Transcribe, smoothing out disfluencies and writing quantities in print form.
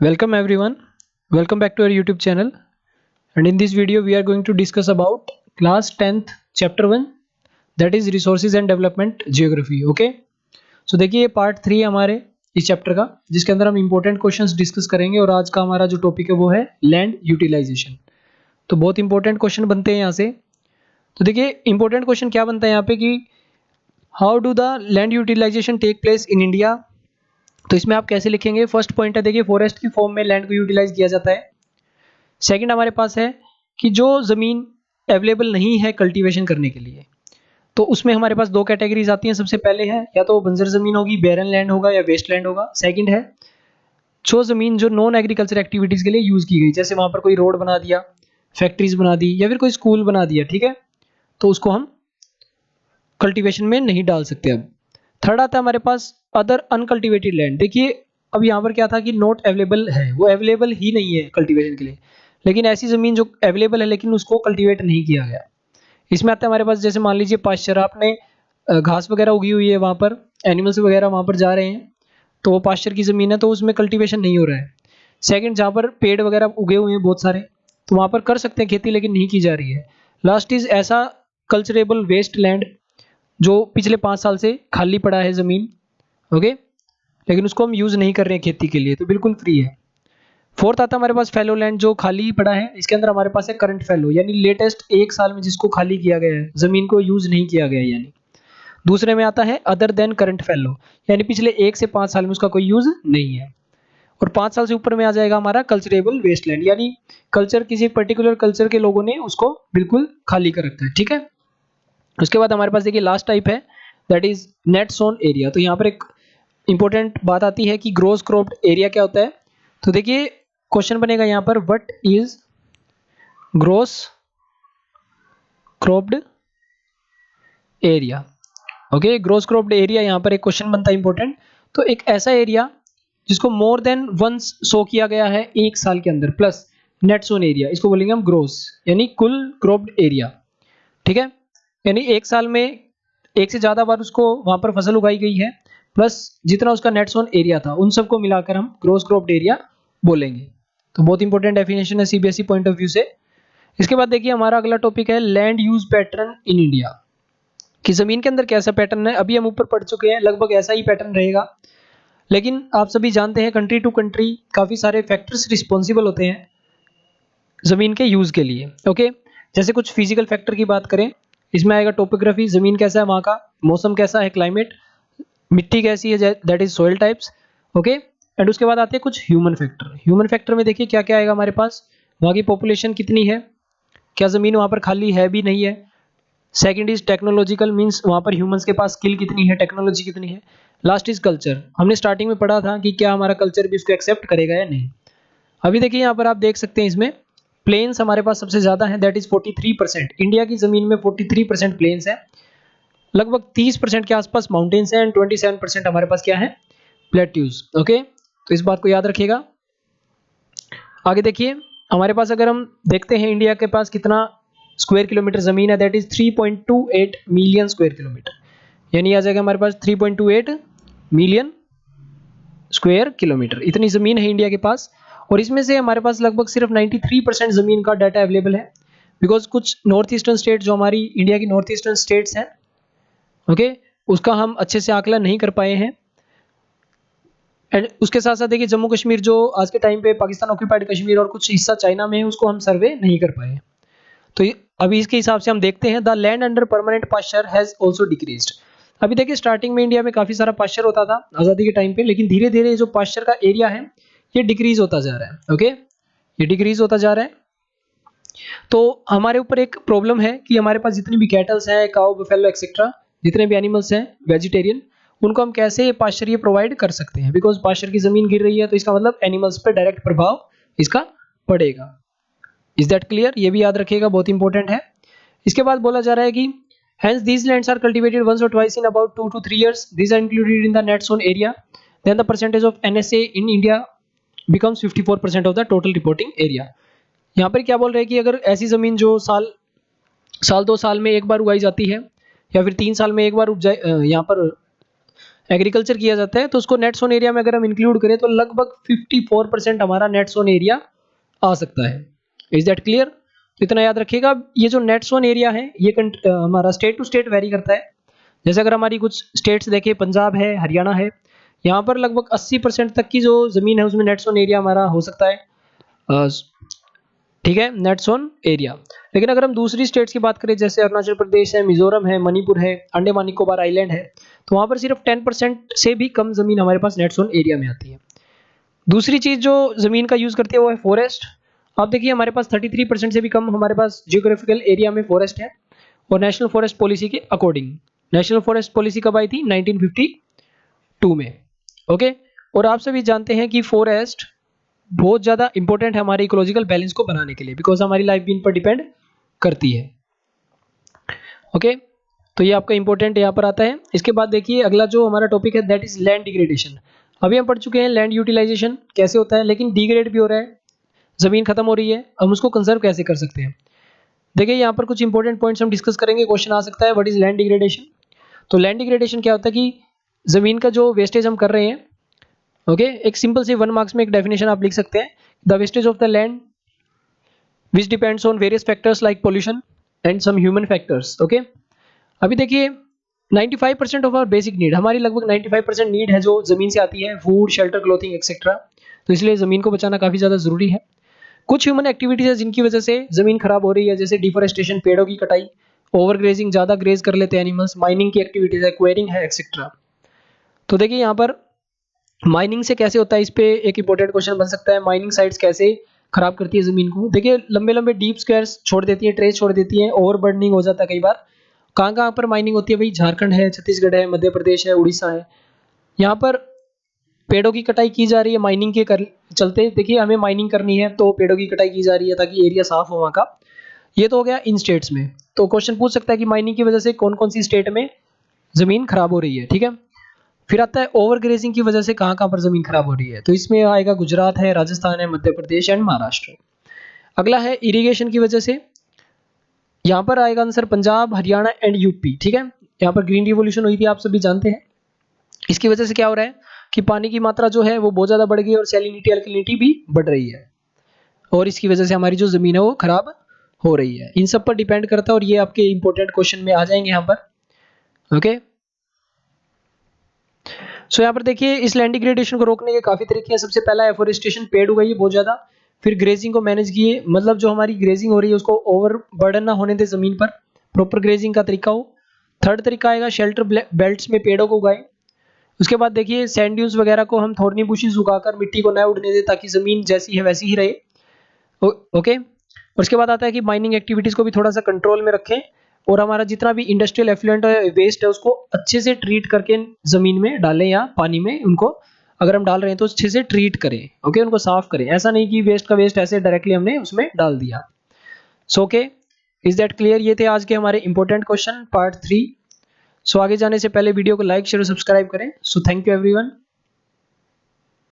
Welcome everyone. Welcome back to our YouTube channel. And in this video we are going to discuss about class 10th chapter 1, that is resources and development geography. Okay, so देखिए ये part 3 है हमारे इस chapter का, जिसके अंदर हम important questions discuss करेंगे। और आज का हमारा जो टॉपिक है वो है लैंड यूटिलाइजेशन। तो बहुत इंपॉर्टेंट क्वेश्चन बनते हैं यहाँ से। तो देखिए इंपॉर्टेंट क्वेश्चन क्या बनता है यहाँ पे कि how do the land utilization take place in India. तो इसमें आप कैसे लिखेंगे। फर्स्ट पॉइंट है देखिए फॉरेस्ट की फॉर्म में लैंड को यूटिलाइज किया जाता है। सेकंड हमारे पास है कि जो ज़मीन अवेलेबल नहीं है कल्टीवेशन करने के लिए, तो उसमें हमारे पास दो कैटेगरीज आती हैं। सबसे पहले है या तो बंजर ज़मीन होगी, बैरन लैंड होगा, या वेस्ट लैंड होगा। सेकंड है जो ज़मीन जो नॉन एग्रीकल्चर एक्टिविटीज़ के लिए यूज़ की गई, जैसे वहाँ पर कोई रोड बना दिया, फैक्ट्रीज बना दी, या फिर कोई स्कूल बना दिया, ठीक है, तो उसको हम कल्टीवेशन में नहीं डाल सकते। अब थर्ड आता है हमारे पास अदर अनकल्टिवेटेड लैंड। देखिए अब यहाँ पर क्या था कि नॉट अवेलेबल है, वो अवेलेबल ही नहीं है कल्टीवेशन के लिए, लेकिन ऐसी ज़मीन जो अवेलेबल है लेकिन उसको कल्टीवेट नहीं किया गया। इसमें आता है हमारे पास, जैसे मान लीजिए पास्चर, आपने घास वगैरह उगी हुई है, वहाँ पर एनिमल्स वगैरह वहाँ पर जा रहे हैं, तो वो पास्चर की ज़मीन है, तो उसमें कल्टीवेशन नहीं हो रहा है। सेकंड, जहाँ पर पेड़ वगैरह उगे हुए हैं बहुत सारे, तो वहाँ पर कर सकते हैं खेती, लेकिन नहीं की जा रही है। लास्ट इज ऐसा कल्चरेबल वेस्ट लैंड जो पिछले 5 साल से खाली पड़ा है ज़मीन, ओके, लेकिन उसको हम यूज़ नहीं कर रहे हैं खेती के लिए, तो बिल्कुल फ्री है। फोर्थ आता है हमारे पास फैलो लैंड, जो खाली ही पड़ा है। इसके अंदर हमारे पास है करंट फैलो, यानी लेटेस्ट 1 साल में जिसको खाली किया गया है, ज़मीन को यूज़ नहीं किया गया है। यानी दूसरे में आता है अदर देन करंट फैलो, यानी पिछले 1 से 5 साल में उसका कोई यूज़ नहीं है। और 5 साल से ऊपर में आ जाएगा हमारा कल्चरेबल वेस्ट लैंड, यानी कल्चर, किसी पर्टिकुलर कल्चर के लोगों ने उसको बिल्कुल खाली कर रखा है, ठीक है। उसके बाद हमारे पास देखिए लास्ट टाइप है, that is net sown area. तो यहाँ पर एक इंपॉर्टेंट बात आती है कि ग्रोस क्रॉप्ड एरिया क्या होता है। तो देखिए क्वेश्चन बनेगा यहाँ पर, what is gross cropped area. Okay, gross cropped area यहाँ पर एक क्वेश्चन बनता है इंपॉर्टेंट। तो एक ऐसा एरिया जिसको मोर देन वंस सो किया गया है 1 साल के अंदर, प्लस नेट सोन एरिया, इसको बोलेंगे हम ग्रोस, यानी कुल क्रॉप्ड एरिया, ठीक है। यानी 1 साल में 1 से ज़्यादा बार उसको वहाँ पर फसल उगाई गई है, प्लस जितना उसका नेट सोन एरिया था, उन सबको मिलाकर हम ग्रोस क्रॉप्ड एरिया बोलेंगे। तो बहुत इंपॉर्टेंट डेफिनेशन है सीबीएसई पॉइंट ऑफ व्यू से। इसके बाद देखिए हमारा अगला टॉपिक है land use pattern in India, कि ज़मीन के अंदर कैसा पैटर्न है। अभी हम ऊपर पढ़ चुके हैं, लगभग ऐसा ही पैटर्न रहेगा, लेकिन आप सभी जानते हैं कंट्री टू कंट्री काफ़ी सारे फैक्टर्स रिस्पॉन्सिबल होते हैं ज़मीन के यूज़ के लिए, ओके। जैसे कुछ फिजिकल फैक्टर की बात करें, इसमें आएगा टोपोग्राफी, ज़मीन कैसा है वहाँ का, मौसम कैसा है, क्लाइमेट, मिट्टी कैसी है, that is soil types, okay. And उसके बाद आते हैं कुछ ह्यूमन फैक्टर। ह्यूमन फैक्टर में देखिए क्या क्या आएगा हमारे पास, वहाँ की पॉपुलेशन कितनी है, क्या ज़मीन वहाँ पर खाली है भी नहीं है। सेकंड इज टेक्नोलॉजिकल, मीन्स वहाँ पर ह्यूमंस के पास स्किल कितनी है, टेक्नोलॉजी कितनी है। लास्ट इज कल्चर, हमने स्टार्टिंग में पढ़ा था कि क्या हमारा कल्चर भी उसको एक्सेप्ट करेगा या नहीं। अभी देखिए यहाँ पर आप देख सकते हैं, इसमें प्लेन्स हमारे पास सबसे ज़्यादा है, दैट इज 43%। इंडिया की ज़मीन में 43% प्लेन्स है, लगभग 30% के आसपास माउंटेन्स हैं, एंड 27% हमारे पास क्या है, प्लेट्यूज, ओके। तो इस बात को याद रखिएगा। आगे देखिए हमारे पास अगर हम देखते हैं इंडिया के पास कितना स्क्वायर किलोमीटर ज़मीन है, that is 3.28 million square kilometre, यानी आ जाएगा हमारे पास 3.28 मिलियन स्क्वायर किलोमीटर, इतनी ज़मीन है इंडिया के पास। और इसमें से हमारे पास लगभग सिर्फ 93% ज़मीन का डाटा अवेलेबल है, बिकॉज कुछ नॉर्थ ईस्टर्न स्टेट, जो हमारी इंडिया की नॉर्थ ईस्टर्न स्टेट्स हैं, ओके, उसका हम अच्छे से आकलन नहीं कर पाए हैं। एंड उसके साथ साथ देखिए जम्मू कश्मीर, जो आज के टाइम पे पाकिस्तान ऑक्यूपाइड कश्मीर और कुछ हिस्सा चाइना में है, उसको हम सर्वे नहीं कर पाए। तो अभी इसके हिसाब से हम देखते हैं, the land under permanent pasture has also decreased. अभी देखिए स्टार्टिंग में इंडिया में काफ़ी सारा पास्चर होता था आज़ादी के टाइम पे, लेकिन धीरे धीरे जो पास्चर का एरिया है ये डिक्रीज होता जा रहा है, ओके, ये डिक्रीज होता जा रहा है। तो हमारे ऊपर एक प्रॉब्लम है कि हमारे पास जितनी भी कैटल्स हैं, काउ, बफेलो एक्सेट्रा, जितने भी एनिमल्स हैं वेजिटेरियन, उनको हम कैसे पास्चर ये प्रोवाइड कर सकते हैं। बिकॉज पास्चर की ज़मीन गिर रही है, तो इसका मतलब एनिमल्स पर डायरेक्ट प्रभाव इसका पड़ेगा। इज दैट क्लियर, ये भी याद रखिएगा, बहुत इंपॉर्टेंट है। इसके बाद बोला जा रहा है कि hence these lands are cultivated once or twice in about 2 to 3 years, these are included in the net zone area, then the percentage of NSA in India becomes 54% of the total reporting area। यहाँ पर क्या बोल रहे हैं कि अगर ऐसी ज़मीन जो साल 2 साल में एक बार उगाई जाती है, या फिर 3 साल में एक बार यहाँ पर एग्रीकल्चर किया जाता है, तो उसको नेट सोन एरिया में अगर हम इंक्लूड करें तो लगभग 54% हमारा नेट सोन एरिया आ सकता है। Is that clear? तो इतना याद रखिएगा, ये जो नेट सोन एरिया है ये हमारा स्टेट टू स्टेट वेरी करता है। जैसे अगर हमारी कुछ स्टेट्स देखें, पंजाब है, हरियाणा है, यहाँ पर लगभग 80% तक की जो ज़मीन है उसमें नेट सोन एरिया हमारा हो सकता है। ठीक है, नेट सोन एरिया। लेकिन अगर हम दूसरी स्टेट्स की बात करें, जैसे अरुणाचल प्रदेश है, मिजोरम है, मणिपुर है, अंडमान निकोबार आइलैंड है, तो वहाँ पर सिर्फ 10% से भी कम ज़मीन हमारे पास नेट सोन एरिया में आती है। दूसरी चीज़ जो ज़मीन का यूज़ करती है वो है फॉरेस्ट। आप देखिए हमारे पास 33% से भी कम हमारे पास जियोग्राफिकल एरिया में फॉरेस्ट है, और नेशनल फॉरेस्ट पॉलिसी के अकॉर्डिंग। नेशनल फॉरेस्ट पॉलिसी कब आई थी? 1952 में। ओके, और आप सभी जानते हैं कि फॉरेस्ट बहुत ज़्यादा इंपॉर्टेंट है हमारे इकोलॉजिकल बैलेंस को बनाने के लिए, बिकॉज हमारी लाइफ भी इन पर डिपेंड करती है। ओके, तो ये आपका इंपॉर्टेंट यहाँ पर आता है। इसके बाद देखिए अगला जो हमारा टॉपिक है दैट इज लैंड डिग्रेडेशन। अभी हम पढ़ चुके हैं लैंड यूटिलाइजेशन कैसे होता है, लेकिन डिग्रेड भी हो रहा है, ज़मीन खत्म हो रही है, हम उसको कंजर्व कैसे कर सकते हैं। देखिए यहाँ पर कुछ इंपॉर्टेंट पॉइंट्स हम डिस्कस करेंगे, क्वेश्चन आ सकता है व्हाट इज लैंड डिग्रेडेशन। तो लैंड डिग्रेडेशन क्या होता है कि ज़मीन का जो वेस्टेज हम कर रहे हैं, ओके, एक सिंपल सी 1 मार्क्स में एक डेफिनेशन आप लिख सकते हैं, the wastage of the land which depends on various factors like pollution and some human factors. Okay, अभी देखिए 95% ऑफ आवर बेसिक नीड, हमारी लगभग 95% नीड है जो ज़मीन से आती है, फूड, शेल्टर, क्लोथिंग एक्सेट्रा। तो इसलिए ज़मीन को बचाना काफ़ी ज़्यादा ज़रूरी है। कुछ ह्यूमन एक्टिविटीज़ है जिनकी वजह से ज़मीन खराब हो रही है, जैसे डिफोरेस्टेशन, पेड़ों की कटाई, ओवर ग्रेजिंग, ज़्यादा ग्रेज कर लेते हैं एनिमल्स, माइनिंग की एक्टिविटीज़ है, क्वेरिंग है एक्सेट्रा। तो देखिए यहाँ पर माइनिंग से कैसे होता है, इस पे एक इंपॉर्टेंट क्वेश्चन बन सकता है, माइनिंग साइट्स कैसे खराब करती है ज़मीन को। देखिए लंबे लंबे डीप स्क्वायर्स छोड़ देती है, ट्रेस छोड़ देती है, ओवर बर्निंग हो जाता है कई बार। कहाँ कहाँ पर माइनिंग होती है भाई? झारखंड है, छत्तीसगढ़ है, मध्य प्रदेश है, उड़ीसा है। यहाँ पर पेड़ों की कटाई की जा रही है माइनिंग के चलते। देखिए हमें माइनिंग करनी है तो पेड़ों की कटाई की जा रही है ताकि एरिया साफ हो वहाँ का। ये तो हो गया इन स्टेट्स में। तो क्वेश्चन पूछ सकता है कि माइनिंग की वजह से कौन कौन सी स्टेट में ज़मीन खराब हो रही है। ठीक है, फिर आता है ओवर ग्रेजिंग की वजह से कहाँ कहाँ पर ज़मीन खराब हो रही है। तो इसमें आएगा गुजरात है, राजस्थान है, मध्य प्रदेश एंड महाराष्ट्र। अगला है इरिगेशन की वजह से, यहाँ पर आएगा answer Punjab, Haryana and UP. ठीक है, यहाँ पर ग्रीन रिवोल्यूशन हुई थी, आप सभी जानते हैं। इसकी वजह से क्या हो रहा है कि पानी की मात्रा जो है वो बहुत ज़्यादा बढ़ गई और सैलिनिटी, अल्कलिनिटी भी बढ़ रही है, और इसकी वजह से हमारी जो ज़मीन है वो खराब हो रही है। इन सब पर डिपेंड करता है, और ये आपके इंपॉर्टेंट क्वेश्चन में आ जाएंगे यहाँ पर। ओके, सो यहाँ पर देखिए इस लैंड डिग्रेडेशन को रोकने के काफ़ी तरीके हैं। सबसे पहला एफोरेस्टेशन, पेड़ उगाइए बहुत ज़्यादा। फिर ग्रेजिंग को मैनेज किए, मतलब जो हमारी ग्रेजिंग हो रही है उसको ओवर बर्डन ना होने दे ज़मीन पर, प्रॉपर ग्रेजिंग का तरीका हो। थर्ड तरीका आएगा शेल्टर बेल्ट्स में पेड़ों को उगाए। उसके बाद देखिए सैंड ड्यून्स वगैरह को हम थॉर्नी बुशेस उगाकर मिट्टी को न उड़ने दे ताकि ज़मीन जैसी है वैसी ही रहे। ओके, और उसके बाद आता है कि माइनिंग एक्टिविटीज़ को भी थोड़ा सा कंट्रोल में रखें, और हमारा जितना भी इंडस्ट्रियल एफ्लुएंट वेस्ट है उसको अच्छे से ट्रीट करके ज़मीन में डालें, या पानी में उनको अगर हम डाल रहे हैं तो अच्छे से ट्रीट करें। ओके, उनको साफ करें, ऐसा नहीं कि वेस्ट का वेस्ट ऐसे डायरेक्टली हमने उसमें डाल दिया। So okay, is that clear? ये थे आज के हमारे इंपॉर्टेंट क्वेश्चन पार्ट 3। सो आगे जाने से पहले वीडियो को लाइक, शेयर और सब्सक्राइब करें। So thank you everyone.